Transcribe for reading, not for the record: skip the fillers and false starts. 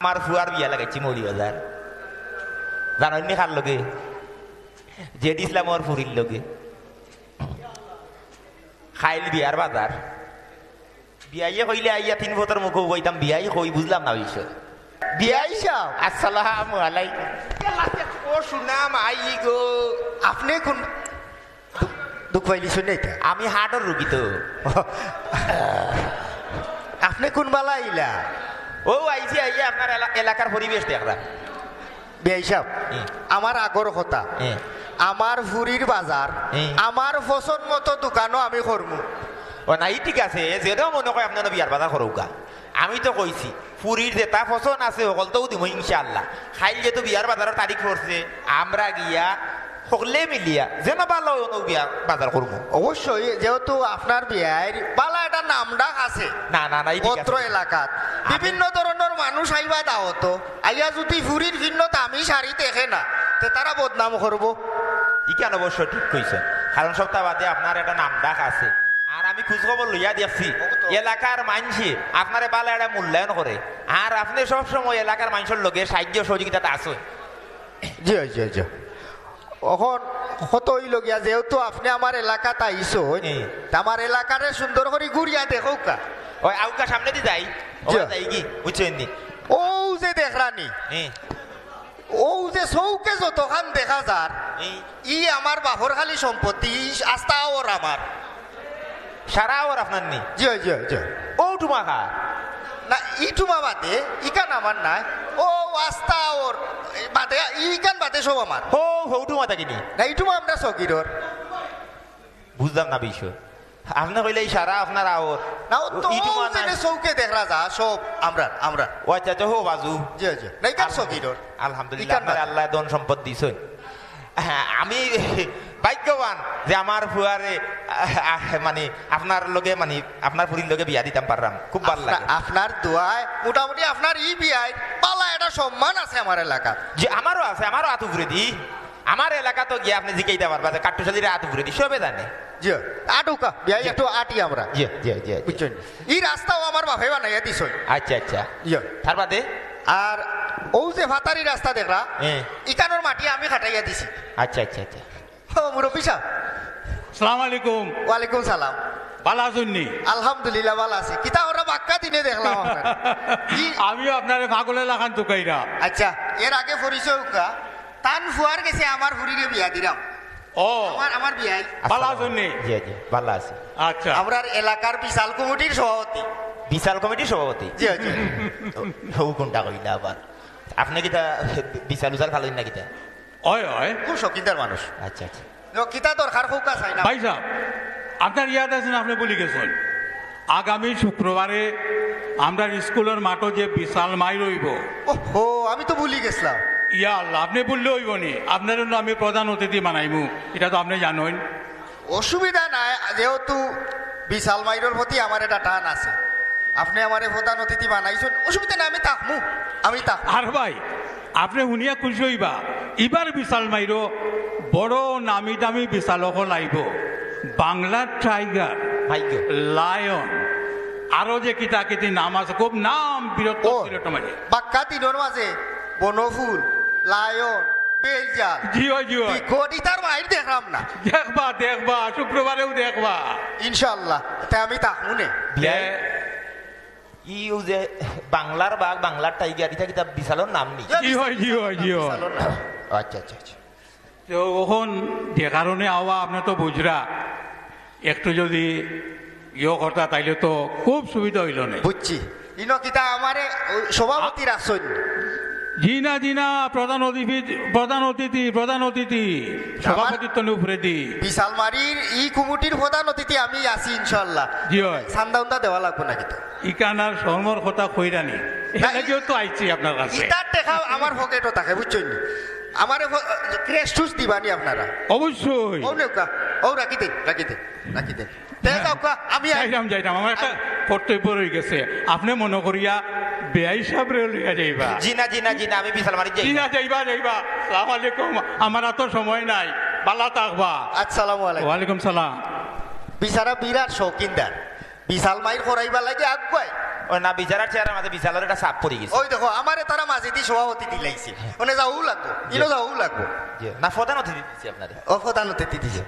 আমার ফুয়ার বিয়া লাগাইছি মৌলি বাজার জানি খার লগে যে দিছিলাম ওর ফুরির লগে খাইল বিয়ার বাজার বিয়াইয়ে কইলে আইয়া 3 বছর মুখ কইতাম বিয়াই কই বুঝলাম না বিষয় বিয়াই সাহ আসসালামু আলাইকুম ও সুনাম আই গো আপনি কোন দুঃখ পাইলি শুনে আমি হার্টের রুগী তো আপনি কোন বালা আইলা ও আইছি আইয়া আপনার এলাকার পরিবেশ দেখলাম বিয়াই সাহেব আমার আগর কথা আমার ফুরির বাজার আমার পছন্দ মতো দোকানও আমি করমু ও নাই ঠিক আছে যেটাও মনে হয় আপনার বিয়ার বাজার করুকা আমি তো কইছি ফুরির যেটা পছন্দ আছে সকল তো দিব ইনশাআল্লাহ খাইল যেহেতু বিয়ার বাজারের তারিখ পড়ছে আমরা গিয়া সকলে মিলিয়া যেন ভালো বিয়া বাজার করবো অবশ্যই যেহেতু আপনার বিয়ার বালা একটা নাম ডাক আছে না না না পত্র এলাকাত বিভিন্ন ধরনের মানুষ আইবা দাওত আইয়া যদি ফুরির ভিন্নতা আমি শাড়ি দেখে না তে তারা বদনাম করবো ই কেন অবশ্য ঠিক কইছেন কারণ সপ্তাহ বাদে আপনার একটা নাম ডাক আছে আর আমি খোঁজখবর লইয়া দেখছি এলাকার মানুষে আপনার বালা একটা মূল্যায়ন করে আর আপনি সবসময় এলাকার মানুষের লোকের সাহায্য সহযোগিতাটা আছে জি জি জি এখন কত লগিয়া যেহেতু আপনি আমার এলাকাত আইসো আমার এলাকারে সুন্দর করে ঘুরিয়া দেখো কা ওই আউকা সামনে দিয়ে যাই যাই কি বুঝছেন নি ও যে দেখরানি ও যে চৌকে যতখান দেখা যার ই আমার বাপর খালি সম্পত্তি আস্থা ওর আমার সারা ওর আপনার নেই জি জি জি ও টুমাখা না ইটুমা বাদে ইকান আমার নাই ও আস্থা ওর বাদে ইকান বাদে সব আমার হো হৌটুমা থাকিনি না ইটুমা আমরা সকিরর বুঝলাম না বিষয় আপনি কইলে সারা আপনার আওর না তো চৌকে দেখা যা সব আমরা ও আচ্ছা আচ্ছা হো বাজু জি জি না ইকান সকিরর আলহামদুলিল্লাহ আপনার আল্লাহ দন সম্পদ দিছেন হ্যাঁ আমি ভাগ্যবান যে আমার ফুয়ারে মানে আপনার লগে মানে আপনার ফুরির লগে বিয়া দিতাম পারলাম খুব ভালো লাগে আপনার দোয়ায় মোটামুটি আপনার ই বিয়ায় পালা একটা সম্মান আছে আমার এলাকা যে আমারও আছে আমারও আতু ফুরে দি আমার এলাকা তো গিয়ে আপনি জিকাইতে পারবা যে কাট্টুশালীরা আতু ফুরে দি সবে জানে জি আটুকা বিয়াই একটু আটি আমরা জি জি জি বুঝছেন এই রাস্তাও আমার বাপে বানাইয়া দিছ আচ্ছা আচ্ছা জি তার বাদে আর ও যে ভাতারি রাস্তা দেখলা ইকানোর মাটি আমি খাটাইয়া দিছি আচ্ছা আচ্ছা আচ্ছা মুরব্বী সাহেব সালাম আলাইকুম ওয়ালাইকুম সালাম ভালো আছেন নি আলহামদুলিল্লাহ ভালো আছি কিতা ওরা বাক্কা দিনে দেখলাম আমিও আপনার পাগলে লাগান তো কাইরা আচ্ছা এর আগে পরিচয় তান ফুয়ার গেছে আমার ফুরিরে বিয়া দিলাম ও আমার বিয়াই ভালো আছেন নি জি জি ভালো আছে আচ্ছা আমরা এলাকার বিশাল কমিটির সভাপতি বিশাল কমিটির সভাপতি জি জি কোনটা কইলা আবার আপনি কিতা বিশাল উজাল খালেন না কিতা ওই ওই খুব শৌখিনদার মানুষ আচ্ছা আচ্ছা কিতা দরকার হোকা চাই না ভাই সাহেব আপনার ইয়াদ আছেন আপনি বলি গেছেন আগামী শুক্রবারে আমরা স্কুলের মাঠে যে বিশাল মাই রইব ও আমি তো ভুলি গেছিলাম ইয়া আল্লাহ আপনি বললে হইব নি আপনার জন্য আমি প্রধান অতিথি বানাইমু এটা তো আপনি জানেন অসুবিধা নাই যেহেতু বিশাল মাইরের প্রতি আমার একটা টান আছে আপনি আমার প্রধান অতিথি বানাইছেন অসুবিধা নাই আমি থাকমু আর ভাই আপনি শুনিয়া খুশি হইবা এবার বিশাল মাইরো বড় নামি দামি বিশালক লাইব বাংলার টাইগার ভাগ্য লায়ন আরো যে কিতা কিতি নাম আছে খুব নাম বিরত মাঝে বাক্কা দিনের মাঝে বনফুল লায়ন বেলজাল জিও জিও কোটি তার মাইর দেখলাম না দেখবা দেখবা শুক্রবারেও দেখবা ইনশাআল্লাহ তাই আমি থাকমু নে ইউ যে বাংলার বাঘ বাংলার টাইগার এটা কিতা বিশালর নাম নি জি হয় আচ্ছা আচ্ছা আচ্ছা তো ওখন যে কারণে আওয়া আপনি তো বুঝরা একটু যদি ইয়ে করতা তাইলে তো খুব সুবিধা হইল না বুঝছি ইনো কিতা আমারে সভাপতি রাখছই জি না প্রধান অতিথি সভাপতিত্ব উপরে দি বিশাল মারির ই কমিটির প্রধান অতিথি আমি আছি ইনশাআল্লাহ জি হয় সান্দা উন্দা দেওয়া লাগবে না কিন্তু ইকানার শর্মর কথা কইরানি এলাকাও তো আইছি আপনার কাছে ইটার দেখা আমার পকেটও থাকে বুঝছেন আমারে ক্রেস্টুস দিবানি আপনারা অবশ্যই ও রাখি দেন আমি যাইতাম আমার একটা কর্তব্য রয়ে গেছে আপনি মনে করিয়া বেআই সাহেব লইয়া যাইবা জি না আমি বিশাল মারি যাইবা সালাম আলাইকুম আমার এত সময় নাই বালা থাকবা আসসালামু আলাইকুম ওয়ালাইকুম সালাম বিচারা বিরাট শৌকিনদার বিশাল মাইর করাইবা লাগে আগুয়াই ওই না বিচারার চেয়ারের মাঝে বিশালের একটা চাপ পড়ে গেছে ওই দেখো আমারে তারা মাঝেদি সভাপতি দিলাইছে ওনে যাও লাগবো ইনো যাও লাগবো জি, না প্রধান অতিথি দিচ্ছি আপনাদের অবদান দিতে দিছে